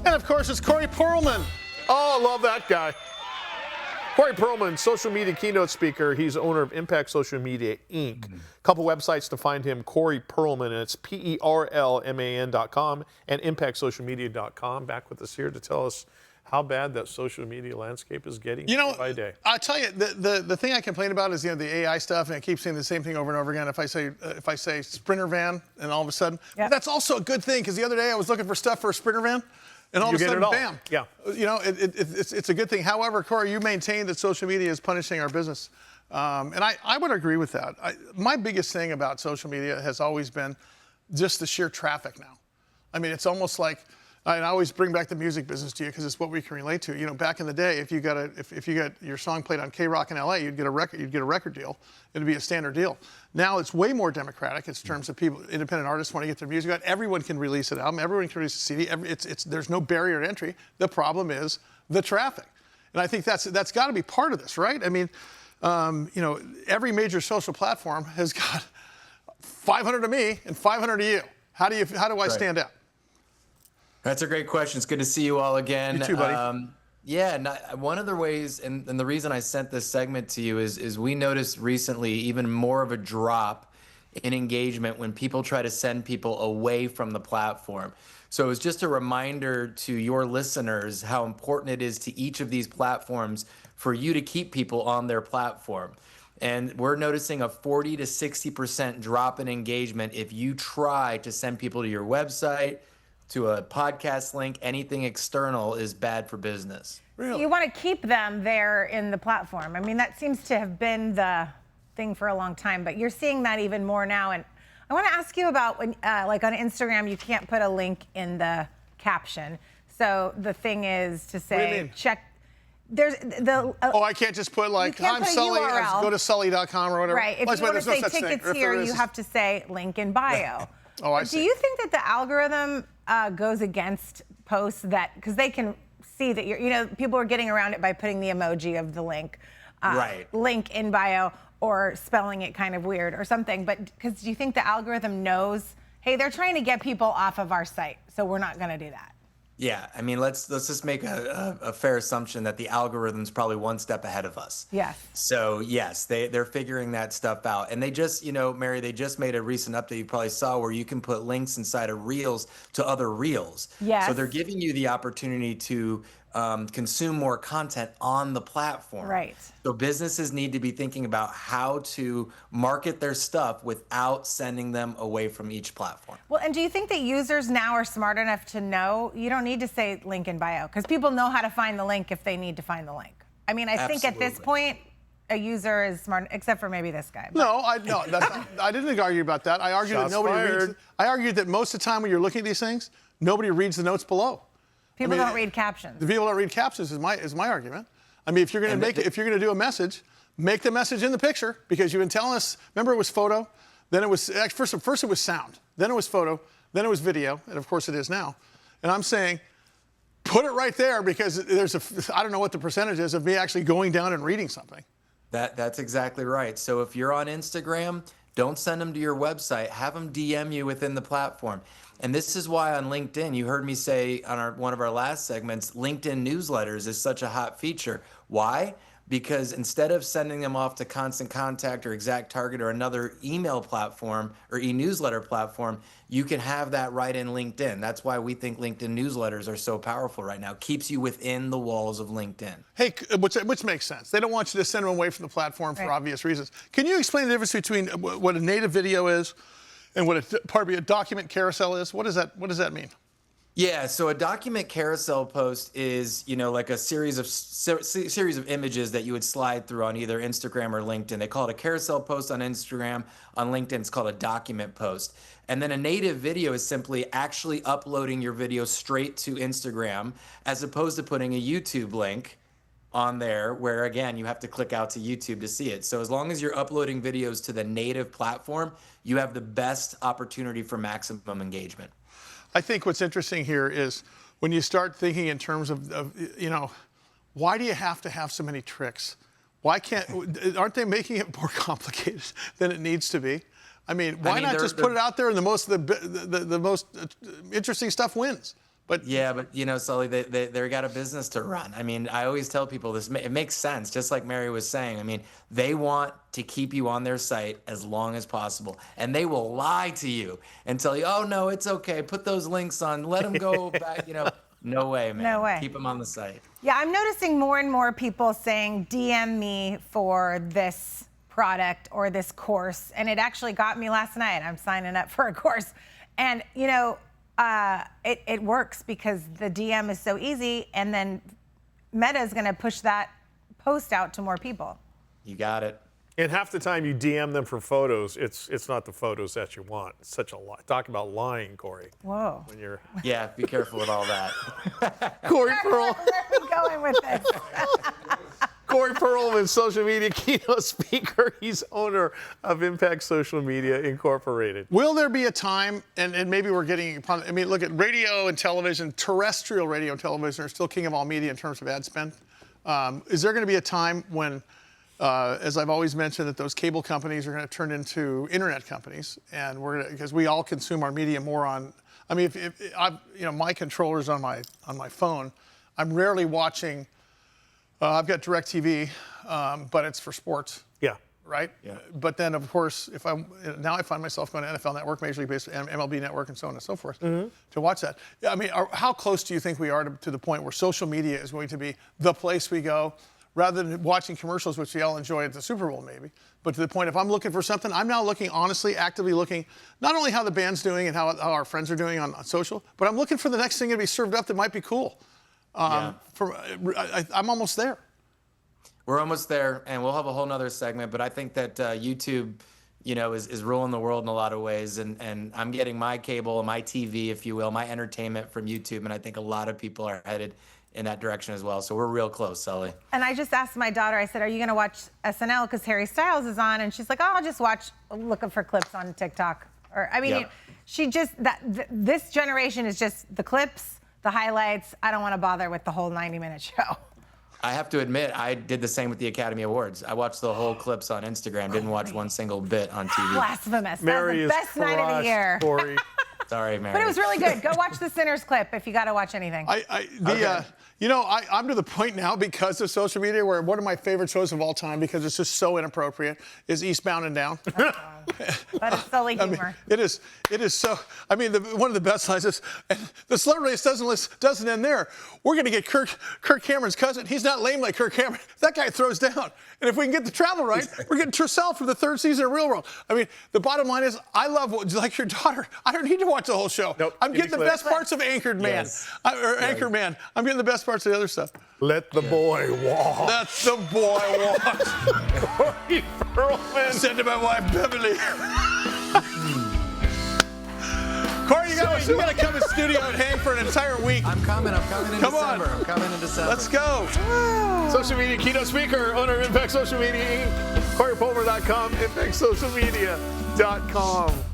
And of course, it's Corey Perlman. Oh, I love that guy. Corey Perlman, social media keynote speaker. He's owner of Impact Social Media, Inc. A couple websites to find him, Corey Perlman, and it's PERLMAN.com and ImpactSocialMedia.com. Back with us here to tell us how bad that social media landscape is getting day by day. I'll tell you, the thing I complain about is the AI stuff, and I keep saying the same thing over and over again. If I say Sprinter van, and all of a sudden, that's also a good thing, because the other day I was looking for stuff for a Sprinter van, and all of a sudden, bam. Yeah. It's a good thing. However, Corey, you maintain that social media is punishing our business. And I would agree with that. My biggest thing about social media has always been just the sheer traffic now. I mean, it's almost like, and I always bring back the music business to you because it's what we can relate to. You know, back in the day, if you got your song played on K-Rock in LA, you'd get a record deal. It'd be a standard deal. Now it's way more democratic in terms of people, independent artists want to get their music out. Everyone can release an album. Everyone can release a CD. There's no barrier to entry. The problem is the traffic, and I think that's got to be part of this, right? I mean, every major social platform has got 500 to me and 500 to you. How do I stand out? That's a great question. It's good to see you all again. You too, buddy. One of the ways, and the reason I sent this segment to you is we noticed recently even more of a drop in engagement when people try to send people away from the platform. So it's just a reminder to your listeners how important it is to each of these platforms for you to keep people on their platform. And we're noticing a 40 to 60% drop in engagement if you try to send people to your website, to a podcast link. Anything external is bad for business. Really? You want to keep them there in the platform. I mean, that seems to have been the thing for a long time, but you're seeing that even more now. And I want to ask you about when, like on Instagram, you can't put a link in the caption. So the thing is to say, check. There's the. I can't just put like, I'm Sully, go to sully.com or whatever. Right. If you want to say tickets here, you have to say link in bio. I see. Do you think that the algorithm goes against posts that, because they can see that people are getting around it by putting the emoji of the link, link in bio, or spelling it kind of weird or something, but because do you think the algorithm knows, hey, they're trying to get people off of our site, so we're not going to do that? Yeah, I mean, let's just make a fair assumption that the algorithm's probably one step ahead of us. Yes. So yes, they're figuring that stuff out, and they just, Mary, they just made a recent update you probably saw where you can put links inside of Reels to other Reels. Yes. So they're giving you the opportunity to consume more content on the platform. Right. So businesses need to be thinking about how to market their stuff without sending them away from each platform. Well, and do you think that users now are smart enough to know you don't need to say link in bio, because people know how to find the link if they need to find the link? I mean, I think at this point, a user is smart, except for maybe this guy. No, I didn't argue about that. I argued that nobody reads. I argued that most of the time when you're looking at these things, nobody reads the notes below. People don't read captions. The people don't read captions is my argument. I mean, if you're going to do a message, make the message in the picture, because you've been telling us. Remember, it was photo, then it was first it was sound, then it was photo, then it was video, and of course it is now. And I'm saying, put it right there, because I don't know what the percentage is of me actually going down and reading something. That's exactly right. So if you're on Instagram, don't send them to your website. Have them DM you within the platform. And this is why on LinkedIn, you heard me say on one of our last segments, LinkedIn newsletters is such a hot feature. Why? Because instead of sending them off to Constant Contact or Exact Target or another email platform or e-newsletter platform, you can have that right in LinkedIn. That's why we think LinkedIn newsletters are so powerful right now. Keeps you within the walls of LinkedIn. Hey, which makes sense. They don't want you to send them away from the platform for obvious reasons. Can you explain the difference between what a native video is and what a document carousel is? What does that mean? Yeah, so a document carousel post is, like a series of images that you would slide through on either Instagram or LinkedIn. They call it a carousel post on Instagram. On LinkedIn, it's called a document post. And then a native video is simply actually uploading your video straight to Instagram, as opposed to putting a YouTube link on there where, again, you have to click out to YouTube to see it. So as long as you're uploading videos to the native platform, you have the best opportunity for maximum engagement. I think what's interesting here is when you start thinking in terms of why do you have to have so many tricks? Aren't they making it more complicated than it needs to be? I mean, why not just put it out there and the most interesting stuff wins? But Yeah, but Sully, they got a business to run. I mean, I always tell people this. It makes sense, just like Mary was saying. I mean, they want to keep you on their site as long as possible, and they will lie to you and tell you, "Oh no, it's okay. Put those links on. Let them go back." No way, man. No way. Keep them on the site. Yeah, I'm noticing more and more people saying, DM me for this product or this course. And it actually got me last night. I'm signing up for a course. And, it works because the DM is so easy. And then Meta is going to push that post out to more people. You got it. And half the time you DM them for photos, it's not the photos that you want. It's such a lie. Talk about lying, Corey. Whoa. When you're Yeah, be careful with all that. Corey Where Pearl. are we going with this? Corey Perlman, social media keynote speaker. He's owner of Impact Social Media Incorporated. will there be a time, and maybe we're getting upon, I mean, look at radio and television, terrestrial radio and television are still king of all media in terms of ad spend. Is there going to be a time when, as I've always mentioned, that those cable companies are going to turn into internet companies, and because we all consume our media more on. I mean, if I've, my controller's on my phone, I'm rarely watching. I've got DirecTV, but it's for sports. Yeah. Right. Yeah. But then, of course, now I find myself going to NFL Network, Major League Baseball, MLB Network, and so on and so forth to watch that. I mean, how close do you think we are to the point where social media is going to be the place we go, rather than watching commercials, which we all enjoy at the Super Bowl, maybe, but to the point if I'm looking for something, I'm now looking, honestly, actively looking, not only how the band's doing and how our friends are doing on social, but I'm looking for the next thing to be served up that might be cool. I'm almost there. We're almost there, and we'll have a whole nother segment, but I think that YouTube, is ruling the world in a lot of ways, and I'm getting my cable, my TV, if you will, my entertainment from YouTube, and I think a lot of people are headed in that direction as well, so we're real close, Sully. And I just asked my daughter, I said, are you going to watch SNL because Harry Styles is on? And she's like, oh, I'll just watch, looking for clips on TikTok. Or, I mean, Yep. she just, this generation is just the clips, the highlights. I don't want to bother with the whole 90-minute show. I have to admit, I did the same with the Academy Awards. I watched the whole clips on Instagram, didn't watch one single bit on TV. Blasphemous. Mary That was is the best night of the crushed, year. Corey. Sorry, Mary. But it was really good. Go watch the Sinners clip if you got to watch anything. I'm to the point now because of social media where one of my favorite shows of all time, because it's just so inappropriate, is Eastbound and Down. But it's silly humor. It is so. I mean, one of the best lines is, and the celebrity race doesn't end there. We're going to get Kirk Cameron's cousin. He's not lame like Kirk Cameron. That guy throws down. And if we can get the travel right, we're getting Tercel for the third season of Real World. I mean, the bottom line is, I love like your daughter. I don't need to watch the whole show. Nope. I'm getting the Clip. best parts of Anchored Man, Yes. Anchored Man. I'm getting the best parts of the other stuff. Let the boy walk. That's the boy wants. Corey Perlman. Send to my wife Beverly. Corey, you gotta come in studio and hang for an entire week. I'm coming in Come on. December. I'm coming in December. Let's go. Social media keynote speaker, owner of Impact Social Media Inc. CoreyPulmer.com, ImpactSocialMedia.com.